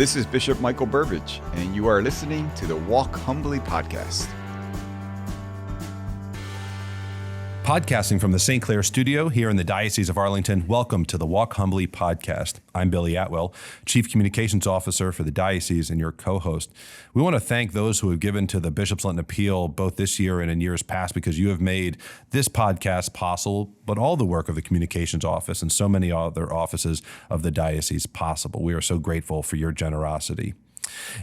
This is Bishop Michael Burbidge, and you are listening to the Walk Humbly podcast. Podcasting from the St. Clair studio here in the Diocese of Arlington. Welcome to the Walk Humbly podcast. I'm Billy Atwell, Chief Communications Officer for the Diocese and your co-host. We want to thank those who have given to the Bishop's Lenten Appeal both this year and in years past, because you have made this podcast possible, but all the work of the Communications Office and so many other offices of the Diocese possible. We are so grateful for your generosity.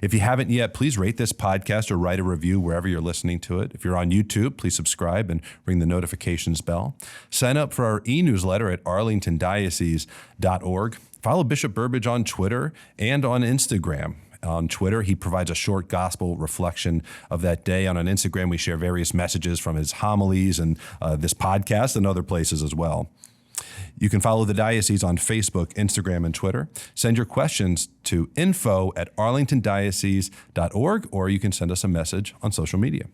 If you haven't yet, please rate this podcast or write a review wherever you're listening to it. If you're on YouTube, please subscribe and ring the notifications bell. Sign up for our e-newsletter at arlingtondiocese.org. Follow Bishop Burbidge on Twitter and on Instagram. On Twitter, he provides a short gospel reflection of that day. On Instagram, we share various messages from his homilies and this podcast and other places as well. You can follow the Diocese on Facebook, Instagram, and Twitter. Send your questions to info@arlingtondiocese.org, or you can send us a message on social media.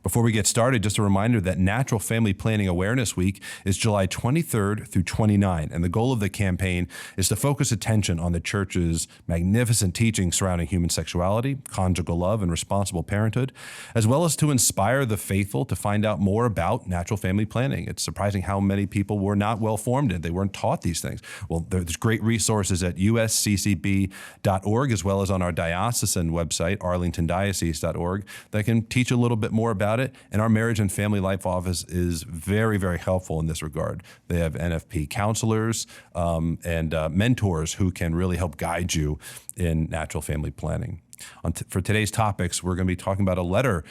Before we get started, just a reminder that Natural Family Planning Awareness Week is July 23rd through 29, and the goal of the campaign is to focus attention on the Church's magnificent teachings surrounding human sexuality, conjugal love, and responsible parenthood, as well as to inspire the faithful to find out more about natural family planning. It's surprising how many people were not well formed in. They weren't taught these things. Well, there's great resources at usccb.org, as well as on our diocesan website, arlingtondiocese.org, that can teach a little bit more about it. And our Marriage and Family Life Office is very, very helpful in this regard. They have NFP counselors and mentors who can really help guide you in natural family planning. For today's topics, we're going to be talking about a letter,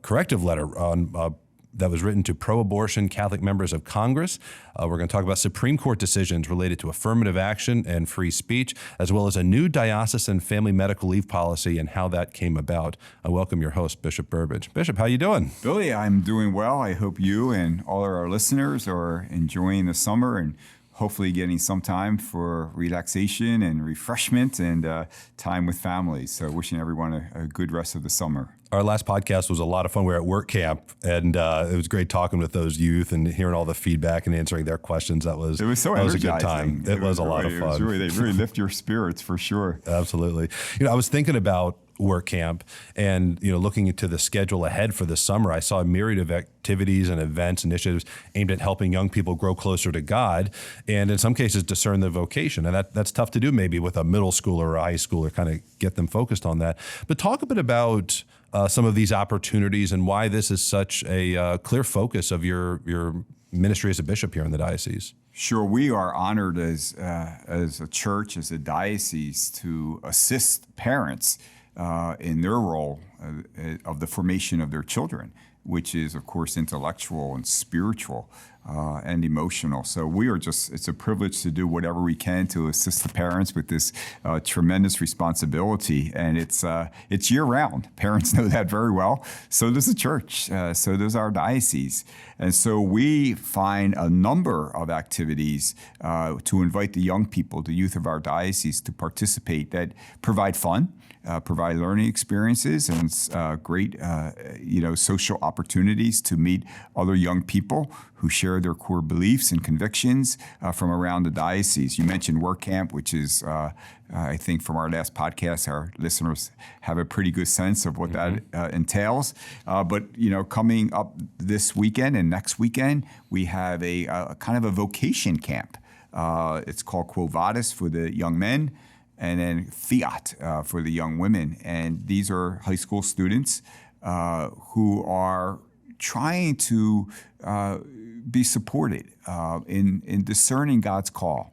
corrective letter on that was written to pro-abortion Catholic members of Congress. We're going to talk about Supreme Court decisions related to affirmative action and free speech, as well as a new diocesan family medical leave policy and how that came about. I welcome your host, Bishop Burbidge. Bishop, how you doing? Billy, I'm doing well. I hope you and all of our listeners are enjoying the summer and hopefully getting some time for relaxation and refreshment and time with family. So wishing everyone a good rest of the summer. Our last podcast was a lot of fun. We were at WorkCamp, and it was great talking with those youth and hearing all the feedback and answering their questions. It was so energizing. A good time. It was a lot of fun. They really lift your spirits for sure. Absolutely. I was thinking about WorkCamp and, looking into the schedule ahead for the summer, I saw a myriad of activities and events, initiatives aimed at helping young people grow closer to God and in some cases discern their vocation. And that's tough to do maybe with a middle schooler or a high schooler, kind of get them focused on that. But talk a bit about some of these opportunities and why this is such a clear focus of your ministry as a bishop here in the diocese. Sure, we are honored as a church, as a diocese, to assist parents in their role of the formation of their children, which is, of course, intellectual and spiritual and emotional. So it's a privilege to do whatever we can to assist the parents with this tremendous responsibility. And it's year-round. Parents know that very well. So does the church. So does our diocese. And so we find a number of activities to invite the young people, the youth of our diocese, to participate that provide fun, provide learning experiences, and great social opportunities to meet other young people who share their core beliefs and convictions from around the diocese. You mentioned WorkCamp, which is, I think from our last podcast, our listeners have a pretty good sense of what that entails. But coming up this weekend and next weekend, we have a kind of a vocation camp. It's called Quo Vadis for the young men, and then FIAT for the young women. And these are high school students who are trying to be supported in discerning God's call.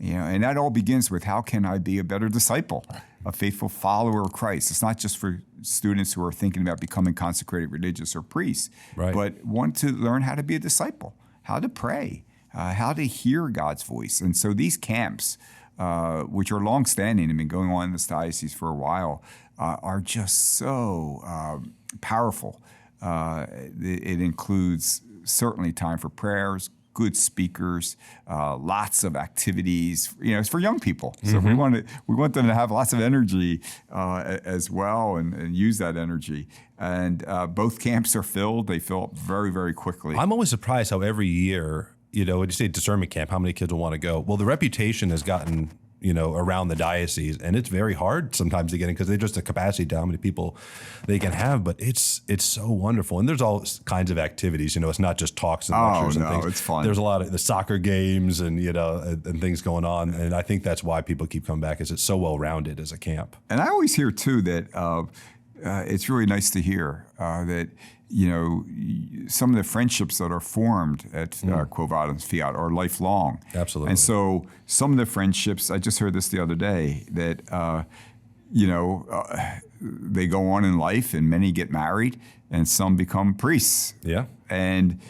And that all begins with, how can I be a better disciple, a faithful follower of Christ? It's not just for students who are thinking about becoming consecrated religious or priests, right, but want to learn how to be a disciple, how to pray, how to hear God's voice. And so these camps, which are long-standing and been going on in this diocese for a while, are just so powerful. It includes certainly time for prayers, good speakers, lots of activities. It's for young people, so we want them to have lots of energy as well, and use that energy. And both camps are filled; they fill up very, very quickly. I'm always surprised how every year, when you say discernment camp, how many kids will want to go? Well, the reputation has gotten around the diocese, and it's very hard sometimes to get in because they're just a capacity to how many people they can have. But it's so wonderful, and there's all kinds of activities. It's not just talks and lectures and things. It's fun. There's a lot of the soccer games and and things going on, and I think that's why people keep coming back. Is it's so well rounded as a camp. And I always hear too that it's really nice to hear that. Some of the friendships that are formed at Quo Vadis and FIAT are lifelong. Absolutely. And so some of the friendships, I just heard this the other day, that, they go on in life and many get married and some become priests. Yeah. And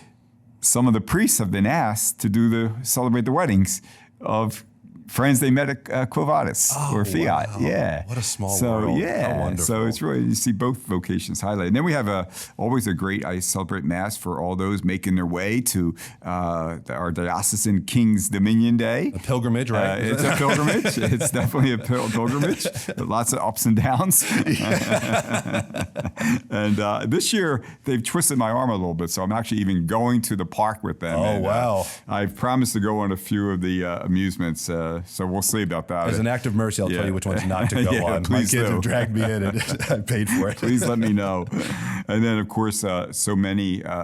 some of the priests have been asked to celebrate the weddings of friends they met at Quo Vadis or FIAT. Wow. Yeah. What a small world. Yeah. How wonderful. So it's really, you see both vocations highlighted. And then we have always a great, I celebrate Mass for all those making their way to our Diocesan King's Dominion Day. A pilgrimage, right? It's a pilgrimage. It's definitely a pilgrimage. But lots of ups and downs. And this year, they've twisted my arm a little bit, so I'm actually even going to the park with them. Oh, wow. I've promised to go on a few of the amusements. So we'll see about that. As an act of mercy, I'll tell you which ones not to go on. My kids have dragged me in and I paid for it. Please let me know. And then, of course, a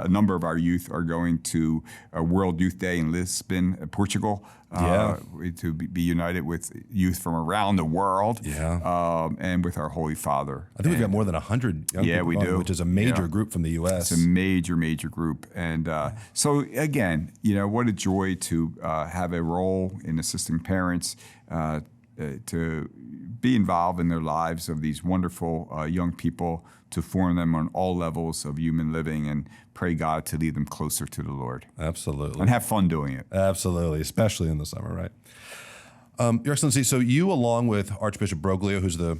number of our youth are going to World Youth Day in Lisbon, Portugal. To be united with youth from around the world, and with our Holy Father. I think we've got more than 100 young people we do. which is a major group from the U.S. It's a major group. And so, again, what a joy to have a role in assisting parents to be involved in their lives of these wonderful young people, to form them on all levels of human living, and pray God to lead them closer to the Lord. Absolutely. And have fun doing it. Absolutely, especially in the summer, right? Your Excellency, so you, along with Archbishop Broglio, who's the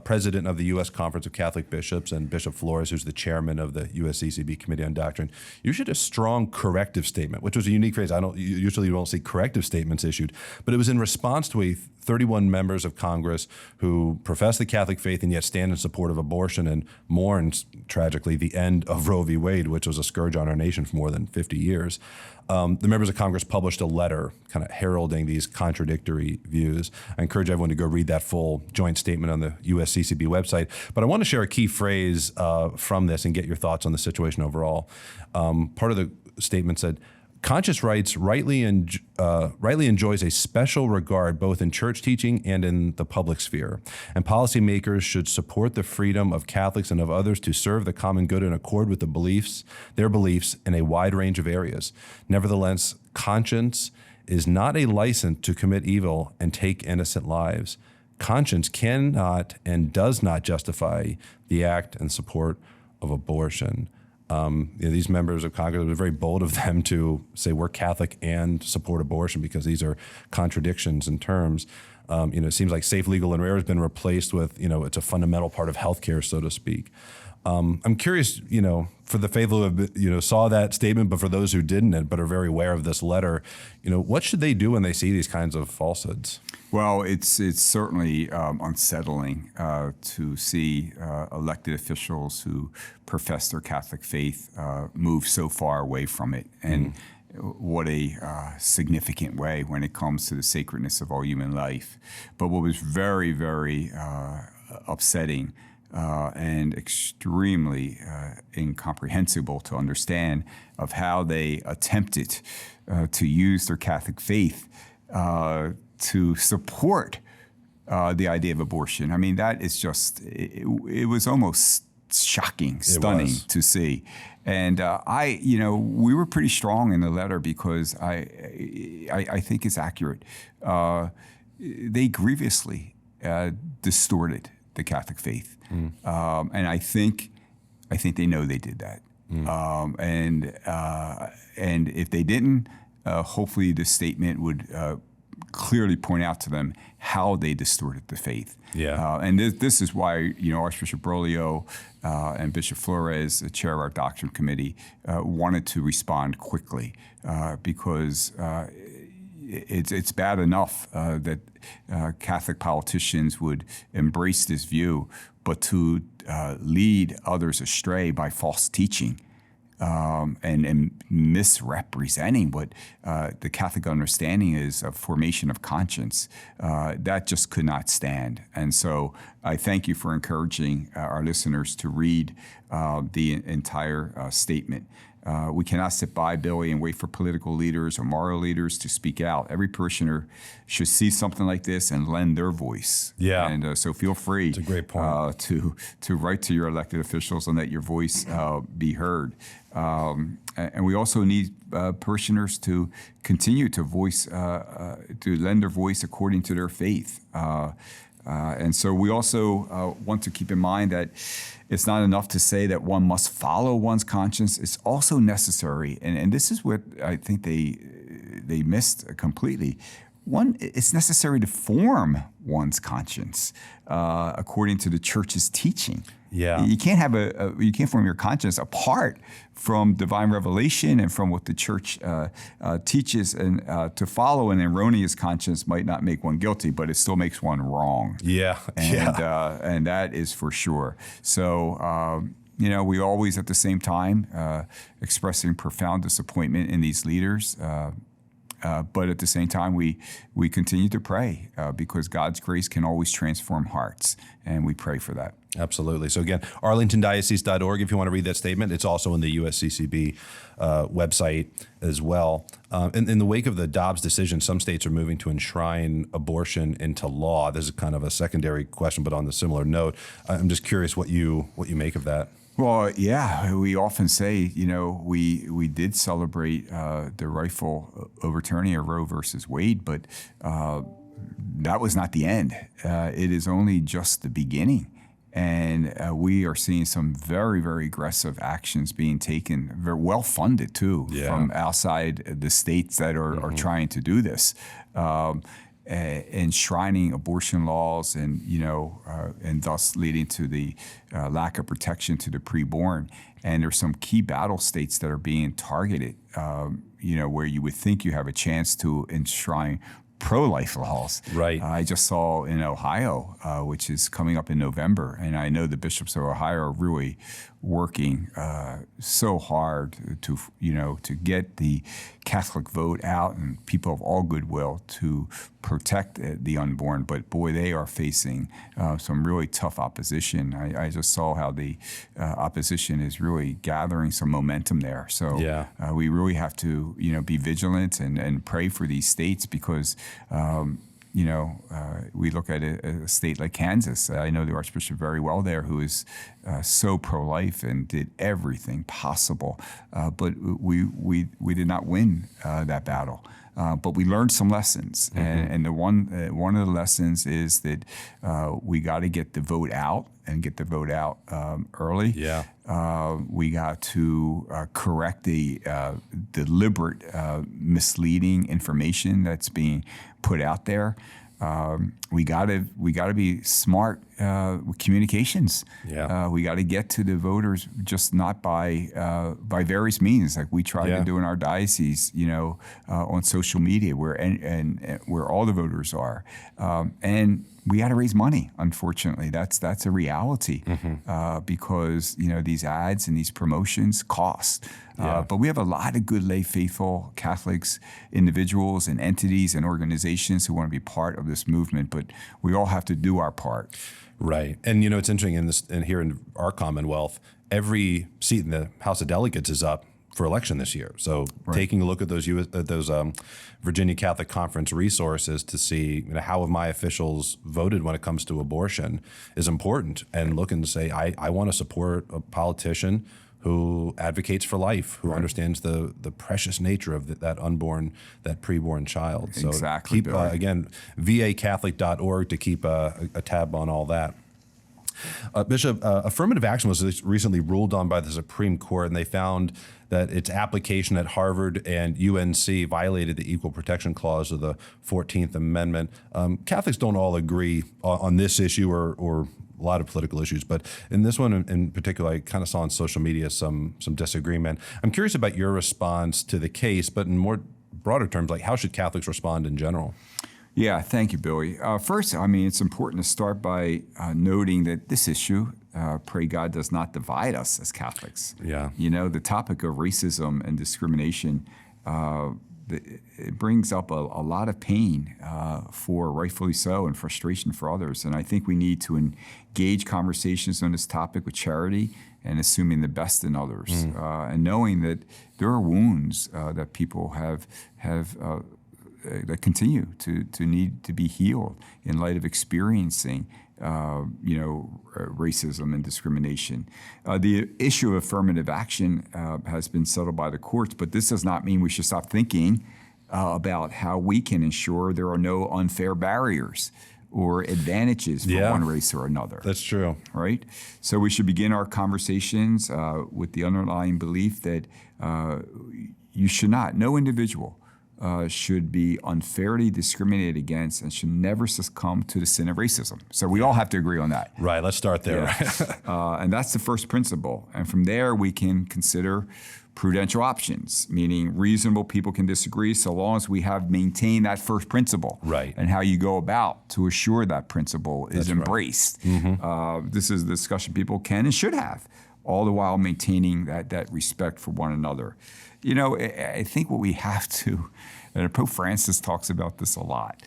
president of the U.S. Conference of Catholic Bishops, and Bishop Flores, who's the chairman of the USCCB Committee on Doctrine, you issued a strong corrective statement, which was a unique phrase. Usually you don't see corrective statements issued, but it was in response to 31 members of Congress who profess the Catholic faith and yet stand in support of abortion and mourns, tragically, the end of Roe v. Wade, which was a scourge on our nation for more than 50 years. The members of Congress published a letter kind of heralding these contradictory views. I encourage everyone to go read that full joint statement on the USCCB website. But I want to share a key phrase from this and get your thoughts on the situation overall. Part of the statement said, conscious rights rightly enjoys a special regard both in church teaching and in the public sphere, and policymakers should support the freedom of Catholics and of others to serve the common good in accord with their beliefs in a wide range of areas. Nevertheless, conscience is not a license to commit evil and take innocent lives. Conscience cannot and does not justify the act and support of abortion. These members of Congress, it was very bold of them to say we're Catholic and support abortion, because these are contradictions in terms. It seems like safe, legal, and rare has been replaced with, it's a fundamental part of healthcare, so to speak. I'm curious, for the faithful who have, saw that statement, but for those who didn't, but are very aware of this letter, what should they do when they see these kinds of falsehoods? Well, it's certainly unsettling to see elected officials who profess their Catholic faith move so far away from it, and what a significant way when it comes to the sacredness of all human life. But what was very, very upsetting and extremely incomprehensible to understand of how they attempted to use their Catholic faith to support the idea of abortion. I mean, that is just, it was almost shocking, stunning to see. And we were pretty strong in the letter because I think it's accurate. They grievously distorted the Catholic faith. And I think they know they did that. And if they didn't, hopefully the statement would clearly point out to them how they distorted the faith. And this is why, Archbishop Broglio and Bishop Flores, the chair of our doctrine committee, wanted to respond quickly because it's bad enough that Catholic politicians would embrace this view, but to lead others astray by false teaching and misrepresenting what the Catholic understanding is of formation of conscience, that just could not stand. And so I thank you for encouraging our listeners to read the entire statement. We cannot sit by, Billy, and wait for political leaders or moral leaders to speak out. Every parishioner should see something like this and lend their voice. Yeah. And so feel free That's a great point. to write to your elected officials and let your voice be heard. And we also need parishioners to continue to to lend their voice according to their faith. And so we also want to keep in mind that it's not enough to say that one must follow one's conscience. It's also necessary, and this is what I think they missed completely. It's necessary to form one's conscience according to the Church's teaching. Yeah, you can't have you can't form your conscience apart from divine revelation and from what the Church teaches. And to follow an erroneous conscience might not make one guilty, but it still makes one wrong. Yeah, and that is for sure. So. We always, at the same time, expressing profound disappointment in these leaders. But at the same time, we continue to pray because God's grace can always transform hearts, and we pray for that. Absolutely. So again, arlingtondiocese.org if you want to read that statement. It's also in the USCCB website as well. In the wake of the Dobbs decision, some states are moving to enshrine abortion into law. This is kind of a secondary question, but on the similar note, I'm just curious what you make of that. Well, yeah, we often say, we did celebrate the rightful overturning of Roe versus Wade, but that was not the end. It is only just the beginning. And we are seeing some very, very aggressive actions being taken, very well funded too, from outside the states that are trying to do this. Enshrining abortion laws and thus leading to the lack of protection to the preborn. And there's some key battle states that are being targeted, where you would think you have a chance to enshrine pro-life laws. Right. I just saw in Ohio, which is coming up in November, and I know the bishops of Ohio are really working so hard to get the Catholic vote out and people of all goodwill to protect the unborn. But boy, they are facing some really tough opposition. I just saw how the opposition is really gathering some momentum there. So we really have to be vigilant and pray for these states because we look at a state like Kansas. I know the Archbishop very well there, who is so pro-life and did everything possible, but we did not win that battle. But we learned some lessons, and one of the lessons is that we got to get the vote out and get the vote out early. Yeah. We got to correct the deliberate misleading information that's being put out there. We got to be smart with communications. Yeah. We got to get to the voters just not by various means, like we try to do in our diocese. On social media, where all the voters are, and we got to raise money. Unfortunately, that's a reality because these ads and these promotions cost. But we have a lot of good lay faithful Catholics, individuals and entities and organizations who want to be part of this movement. But we all have to do our part. Right. And it's interesting here in our Commonwealth, every seat in the House of Delegates is up for election this year. So taking a look at those Virginia Catholic Conference resources to see how have my officials voted when it comes to abortion is important, and looking to say, I want to support a politician who advocates for life, who understands the precious nature of that unborn, that preborn child. So exactly. Keep, again, vacatholic.org to keep a tab on all that. Bishop, affirmative action was recently ruled on by the Supreme Court, and they found that its application at Harvard and UNC violated the Equal Protection Clause of the 14th Amendment. Catholics don't all agree on this issue or a lot of political issues, but in this one in particular, I kind of saw on social media some disagreement. I'm curious about your response to the case, but in more broader terms, like how should Catholics respond in general? Yeah, thank you, Billy. First, I mean, it's important to start by noting that this issue, pray God, does not divide us as Catholics. Yeah. You know, the topic of racism and discrimination, it brings up a lot of pain for rightfully so and frustration for others. And I think we need to engage conversations on this topic with charity and assuming the best in others, and knowing that there are wounds that people have that continue to need to be healed in light of experiencing, racism and discrimination. The issue of affirmative action has been settled by the courts, but this does not mean we should stop thinking about how we can ensure there are no unfair barriers or advantages for one race or another. That's true. Right? So we should begin our conversations with the underlying belief that no individual should be unfairly discriminated against and should never succumb to the sin of racism. So we all have to agree on that. Right, let's start there. Yeah. And that's the first principle. And from there, we can consider prudential options, meaning reasonable people can disagree so long as we have maintained that first principle. Right. And how you go about to assure that principle is embraced. Right. This is a discussion people can and should have, all the while maintaining that respect for one another. You know, I think what we have to, and Pope Francis talks about this a lot,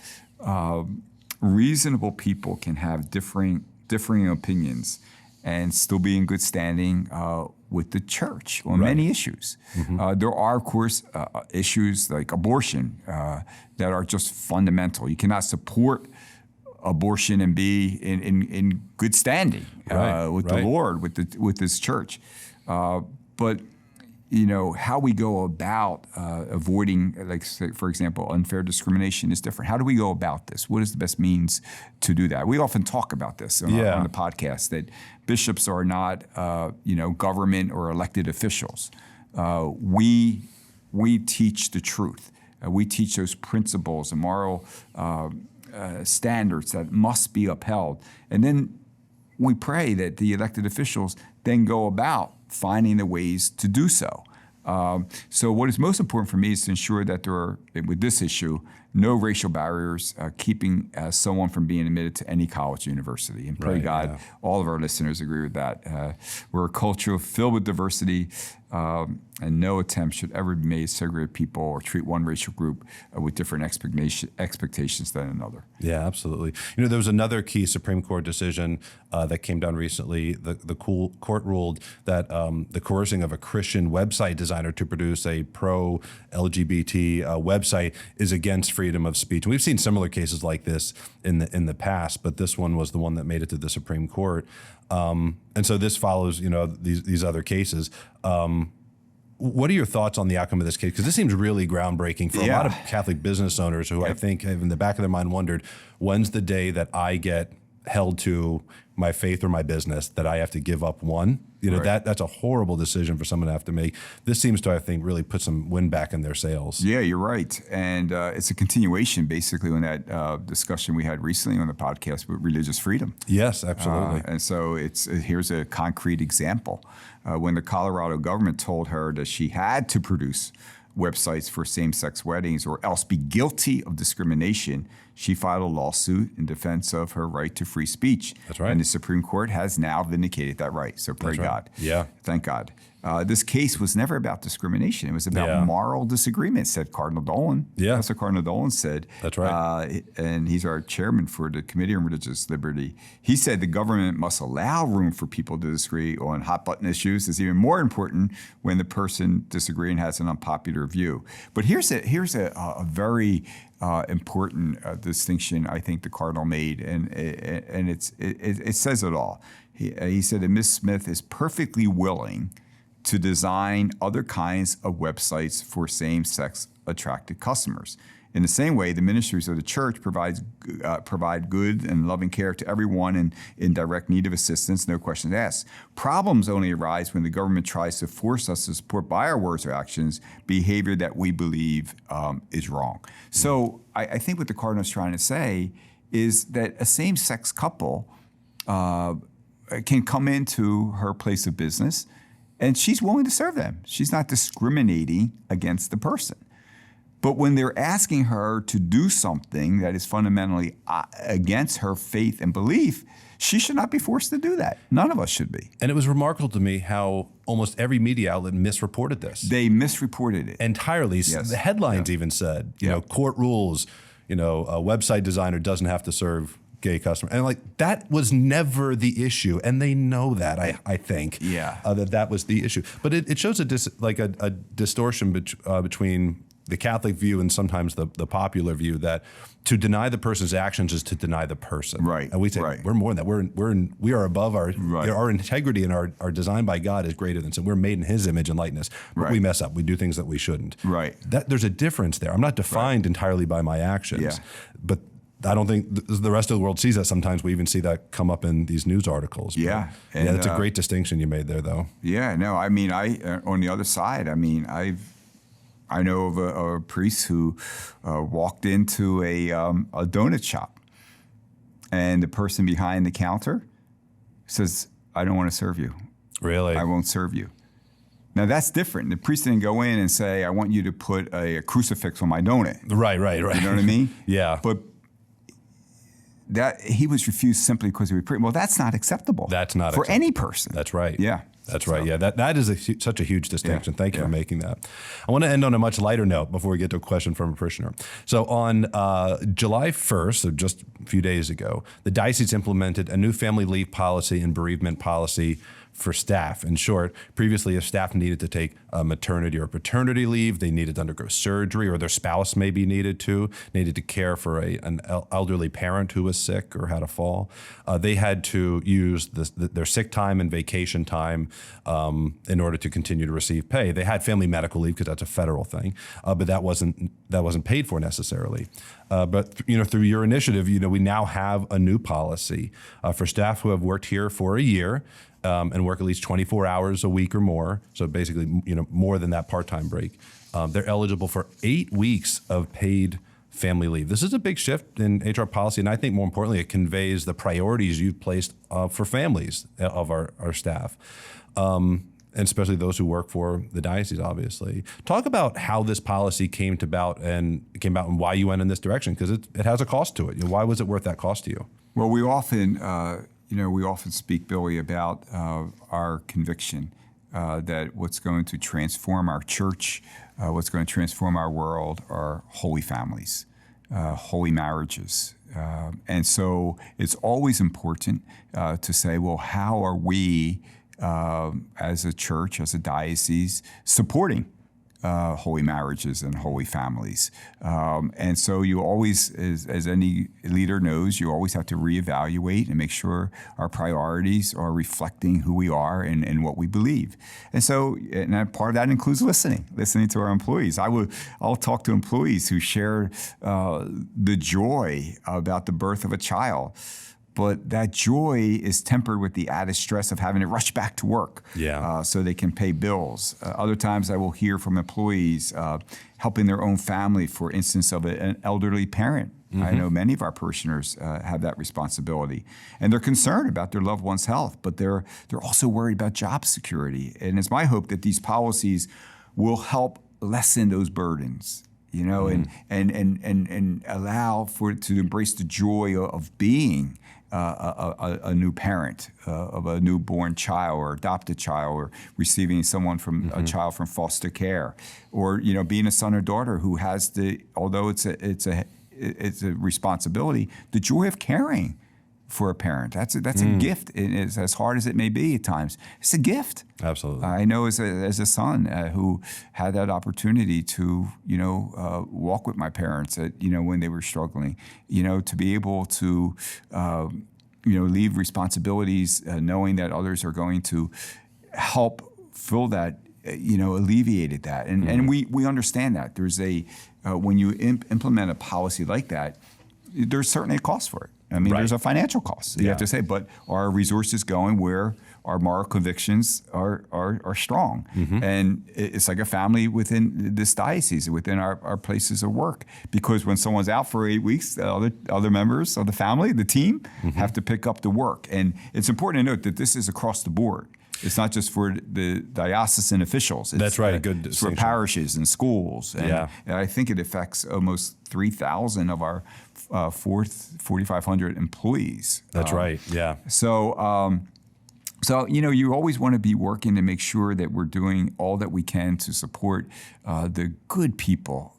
reasonable people can have differing opinions and still be in good standing with the church on many issues. There are, of course, issues like abortion that are just fundamental. You cannot support abortion and be in good standing with the Lord, with His church. But how we go about avoiding, like, say, for example, unfair discrimination is different. How do we go about this? What is the best means to do that? We often talk about this on the podcast, that bishops are not, government or elected officials. We teach the truth. We teach those principles and moral standards that must be upheld. And then we pray that the elected officials then go about finding the ways to do so. So what is most important for me is to ensure that there are, with this issue, no racial barriers keeping someone from being admitted to any college or university. And pray God, all of our listeners agree with that. We're a culture filled with diversity, and no attempt should ever be made to segregate people or treat one racial group with different expectations than another. Yeah, absolutely. There was another key Supreme Court decision that came down recently. The court ruled that the coercing of a Christian website designer to produce a pro-LGBT website is against freedom of speech. And we've seen similar cases like this in the past, but this one was the one that made it to the Supreme Court. And so this follows, these other cases. What are your thoughts on the outcome of this case? Because this seems really groundbreaking for a lot of Catholic business owners who I think have in the back of their mind wondered, when's the day that I get held to my faith or my business that I have to give up one? That's a horrible decision for someone to have to make. This seems to, I think, really put some wind back in their sails. Yeah, you're right. And it's a continuation, basically, on that discussion we had recently on the podcast with religious freedom. Yes, absolutely. And so here's a concrete example. When the Colorado government told her that she had to produce websites for same-sex weddings or else be guilty of discrimination, she filed a lawsuit in defense of her right to free speech. That's right. And the Supreme Court has now vindicated that right. So pray God. Yeah. Thank God. This case was never about discrimination. It was about moral disagreement, said Cardinal Dolan. Yeah. That's what Cardinal Dolan said. That's right. And he's our chairman for the Committee on Religious Liberty. He said the government must allow room for people to disagree on hot-button issues. It's even more important when the person disagreeing has an unpopular view. But here's a very important distinction I think the Cardinal made, and it says it all. He said that Ms. Smith is perfectly willing to design other kinds of websites for same-sex attracted customers. In the same way, the ministries of the church provide good and loving care to everyone in direct need of assistance, no questions asked. Problems only arise when the government tries to force us to support by our words or actions behavior that we believe is wrong. So I think what the Cardinal's trying to say is that a same-sex couple can come into her place of business and she's willing to serve them. She's not discriminating against the person. But when they're asking her to do something that is fundamentally against her faith and belief, she should not be forced to do that. None of us should be. And it was remarkable to me how almost every media outlet misreported this. They misreported it. Entirely. Yes. The headlines even said, you know, court rules, you know, a website designer doesn't have to serve gay customers. And like, that was never the issue. And they know that, I think, that was the issue. But it shows a distortion between the Catholic view and sometimes the popular view that to deny the person's actions is to deny the person. Right. And we say we're more than that. We are above our integrity and our design by God is greater than sin. We're made in His image and likeness. But we mess up. We do things that we shouldn't. Right. There's a difference there. I'm not defined entirely by my actions. But I don't think the rest of the world sees that. Sometimes we even see that come up in these news articles. Yeah. But, that's a great distinction you made there, though. Yeah. No, I mean, on the other side, I mean, I know of a priest who walked into a donut shop, and the person behind the counter says, "I don't want to serve you. Really? I won't serve you." Now that's different. The priest didn't go in and say, "I want you to put a crucifix on my donut." Right. You know what I mean? Yeah. But that he was refused simply because he was praying. Well, that's not acceptable. That's not for acceptable. any person. That's right. Yeah. That's right. Yeah, that is such a huge distinction. Thank you for making that. I want to end on a much lighter note before we get to a question from a parishioner. So on July 1st, so just a few days ago, the diocese implemented a new family leave policy and bereavement policy for staff. In short, previously if staff needed to take maternity or paternity leave, they needed to undergo surgery, or their spouse maybe needed to care for an elderly parent who was sick or had a fall. They had to use their sick time and vacation time in order to continue to receive pay. They had family medical leave because that's a federal thing, but that wasn't paid for necessarily. But through your initiative, we now have a new policy for staff who have worked here for a year and work at least 24 hours a week or more. So basically, more than that part-time break. They're eligible for 8 weeks of paid family leave. This is a big shift in HR policy, and I think more importantly, it conveys the priorities you've placed for families of our staff. And especially those who work for the diocese, obviously. Talk about how this policy came about and why you went in this direction, because it has a cost to it. Why was it worth that cost to you? Well, we often speak, Billy, about our conviction that what's going to transform our church, what's going to transform our world are holy families, holy marriages. And so it's always important to say, well, how are we as a church, as a diocese, supporting holy marriages and holy families? And so you always, as any leader knows, you always have to reevaluate and make sure our priorities are reflecting who we are and what we believe. And so, part of that includes listening to our employees. I'll talk to employees who share the joy about the birth of a child. But that joy is tempered with the added stress of having to rush back to work so they can pay bills. Other times I will hear from employees helping their own family, for instance, of an elderly parent. Mm-hmm. I know many of our parishioners have that responsibility. And they're concerned about their loved one's health, but they're also worried about job security. And it's my hope that these policies will help lessen those burdens. And allow for it to embrace the joy of being a new parent of a newborn child or adopted child, or receiving someone from a child from foster care, or being a son or daughter who has although it's a responsibility, the joy of caring for a parent. That's a gift. It's as hard as it may be at times. It's a gift. Absolutely. I know as a son who had that opportunity to walk with my parents when they were struggling. To be able to leave responsibilities, knowing that others are going to help fill that. Alleviated that, and we understand that there's when you implement a policy like that, there's certainly a cost for it. I mean, there's a financial cost. You have to say, but are resources going where our moral convictions are strong? Mm-hmm. And it's like a family within this diocese, within our places of work. Because when someone's out for 8 weeks, other members of the family, the team, have to pick up the work. And it's important to note that this is across the board. It's not just for the diocesan officials. It's, That's right. Good it's for distinction. parishes and schools. And I think it affects almost 3,000 of our 4,500 employees. That's right. Yeah. So, you always want to be working to make sure that we're doing all that we can to support the good people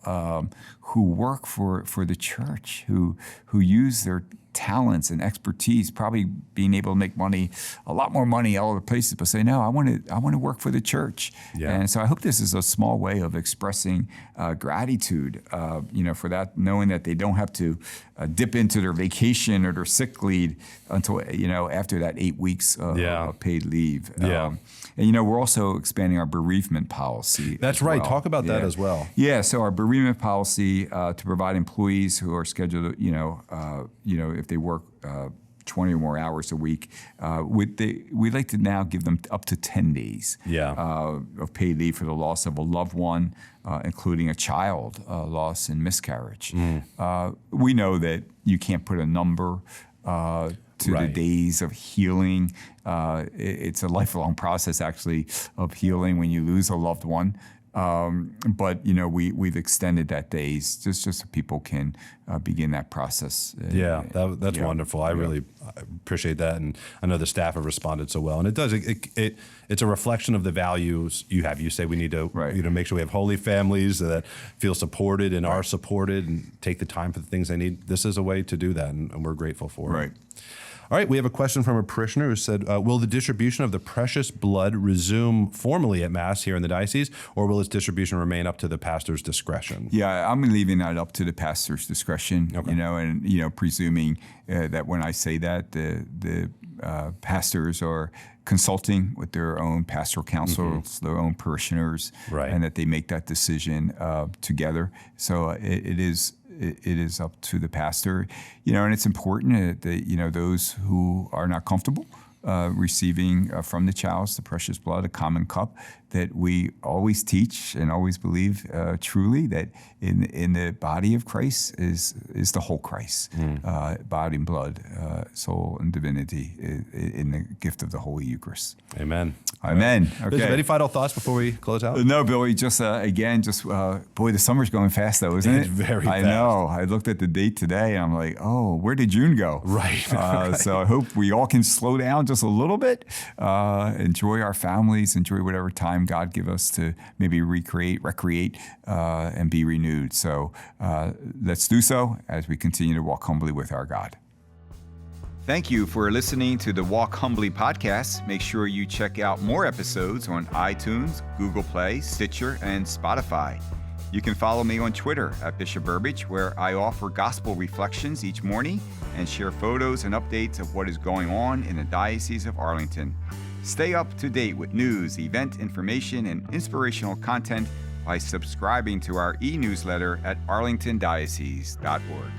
who work for the church, who use their talents and expertise, probably being able to make money, a lot more money all over places, but say, no, I want to work for the church. Yeah. And so I hope this is a small way of expressing gratitude, for that, knowing that they don't have to dip into their vacation or their sick leave until, after that 8 weeks of paid leave. And we're also expanding our bereavement policy. That's right. Talk about that as well. Yeah. So our bereavement policy to provide employees who are scheduled, if they work 20 or more hours a week, we'd like to now give them up to 10 days of paid leave for the loss of a loved one, including a child loss and miscarriage. We know that you can't put a number to the days of healing. It's a lifelong process, actually, of healing when you lose a loved one. But we've extended that days just so people can begin that process. That's wonderful. I really appreciate that, and I know the staff have responded so well. And it does. It's a reflection of the values you have. You say we need to make sure we have holy families that feel supported and are supported, and take the time for the things they need. This is a way to do that, and we're grateful for it. All right, we have a question from a parishioner who said, will the distribution of the precious blood resume formally at Mass here in the diocese, or will its distribution remain up to the pastor's discretion? Yeah, I'm leaving that up to the pastor's discretion, and presuming that when I say that, the pastors are consulting with their own pastoral councils, their own parishioners, and that they make that decision together. So it is up to the pastor, and it's important that those who are not comfortable receiving from the chalice the precious blood, a common cup, that we always teach and always believe truly that in the body of Christ is the whole Christ, body and blood, soul and divinity in the gift of the Holy Eucharist. Amen. Amen. Okay. Any final thoughts before we close out? No, Billy, just boy, the summer's going fast though, isn't it? It's very fast. I know. I looked at the date today and I'm like, oh, where did June go? Right. So I hope we all can slow down just a little bit, enjoy our families, enjoy whatever time God give us to maybe recreate, and be renewed. So let's do so as we continue to walk humbly with our God. Thank you for listening to the Walk Humbly podcast. Make sure you check out more episodes on iTunes, Google Play, Stitcher, and Spotify. You can follow me on Twitter at Bishop Burbidge, where I offer gospel reflections each morning and share photos and updates of what is going on in the Diocese of Arlington. Stay up to date with news, event information, and inspirational content by subscribing to our e-newsletter at arlingtondiocese.org.